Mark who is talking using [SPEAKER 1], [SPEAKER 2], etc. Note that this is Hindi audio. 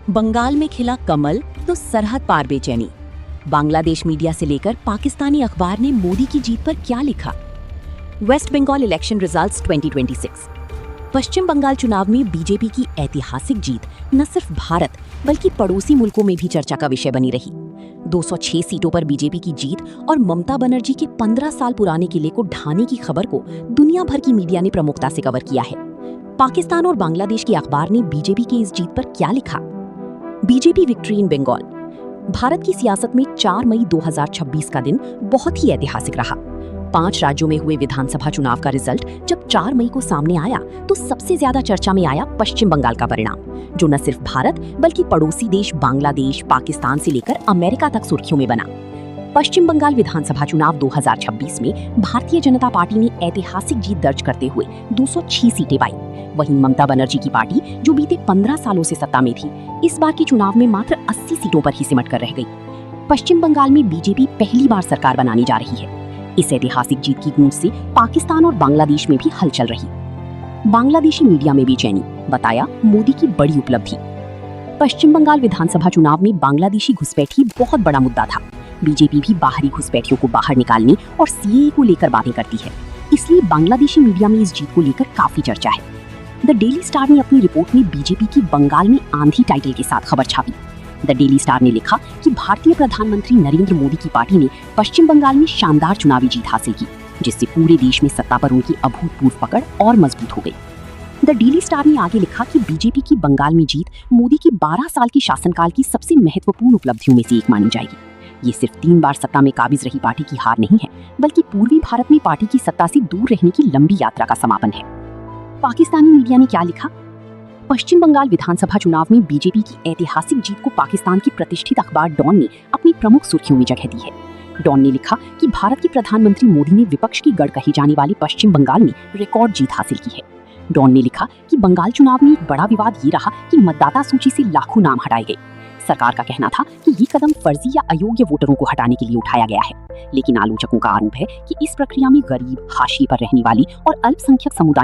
[SPEAKER 1] बंगाल में खिला कमल तो सरहद पार बेचैनी। बांग्लादेश मीडिया से लेकर पाकिस्तानी अखबार ने मोदी की जीत पर क्या लिखा। West Bengal election results 2026। पश्चिम बंगाल चुनाव में बीजेपी की ऐतिहासिक जीत न सिर्फ भारत बल्कि पड़ोसी मुल्कों में भी चर्चा का विषय बनी रही। 206 सीटों पर बीजेपी की जीत और ममता बनर्जी के 15 साल पुराने किले को ढाने की खबर को दुनिया भर की मीडिया ने प्रमुखता से कवर किया है। पाकिस्तान और बांग्लादेश के अखबार ने बीजेपी की इस जीत पर क्या लिखा। BJP victory in Bengal. Bharat की सियासत में 4 मई 2026 का दिन बहुत ही ऐतिहासिक रहा। 5 राज्यों में हुए विधानसभा चुनाव का रिजल्ट जब 4 मई को सामने आया तो सबसे ज्यादा चर्चा में आया पश्चिम बंगाल का परिणाम, जो न सिर्फ भारत बल्कि पड़ोसी देश बांग्लादेश, पाकिस्तान से लेकर अमेरिका तक सुर्खियों में बना। पश्चिम बंगाल विधानसभा चुनाव 2026 में भारतीय जनता पार्टी ने ऐतिहासिक जीत दर्ज करते हुए 206 सीटें पाई। वहीं ममता बनर्जी की पार्टी, जो बीते 15 सालों से सत्ता में थी, इस बार के चुनाव में मात्र 80 सीटों पर ही सिमट कर रह गई। पश्चिम बंगाल में बीजेपी पहली बार सरकार बनाने जा रही है। इस ऐतिहासिक जीत की गूंज से पाकिस्तान और बांग्लादेश में भी हलचल रही। बांग्लादेशी मीडिया में बेचैनी, बताया मोदी की बड़ी उपलब्धि। पश्चिम बंगाल विधानसभा चुनाव में बांग्लादेशी घुसपैठी बहुत बड़ा मुद्दा था। बीजेपी भी बाहरी घुसपैठियों को बाहर निकालने और सीएए को लेकर बातें करती है, इसलिए बांग्लादेशी मीडिया में इस जीत को लेकर काफी चर्चा है। द डेली स्टार ने अपनी रिपोर्ट में बीजेपी की बंगाल में आंधी टाइटल के साथ खबर छापी। द डेली स्टार ने लिखा कि भारतीय प्रधानमंत्री नरेंद्र मोदी की पार्टी ने पश्चिम बंगाल में शानदार चुनावी जीत हासिल की, जिससे पूरे देश में सत्ता पर उनकी अभूतपूर्व पकड़ और मजबूत हो गई। द डेली स्टार ने आगे लिखा कि बीजेपी की बंगाल में जीत मोदी की 12 साल की शासनकाल की सबसे महत्वपूर्ण उपलब्धियों में से एक मानी जाएगी। ये सिर्फ 3 बार सत्ता में काबिज रही पार्टी की हार नहीं है, बल्कि पूर्वी भारत में पार्टी की सत्ता से दूर रहने की लंबी यात्रा का समापन है। पाकिस्तानी मीडिया ने क्या लिखा। पश्चिम बंगाल विधानसभा चुनाव में बीजेपी की ऐतिहासिक जीत को पाकिस्तान की प्रतिष्ठित अखबार डॉन ने अपनी प्रमुख सुर्खियों में जगह दी है। डॉन ने लिखा कि भारत के प्रधानमंत्री मोदी ने विपक्ष की गढ़ कही जाने वाली पश्चिम बंगाल में रिकॉर्ड जीत हासिल की है। डॉन ने लिखा कि बंगाल चुनाव में एक बड़ा विवाद ये रहा कि मतदाता सूची से लाखों नाम हटाए गए। सरकार का कहना था कि ये कदम फर्जी या अयोग्य वोटरों को हटाने के लिए उठाया गया है, लेकिन आलोचकों का आरोप है कि इस प्रक्रिया में गरीब, हाशिए पर रहने वाली और अल्पसंख्यक समुदाय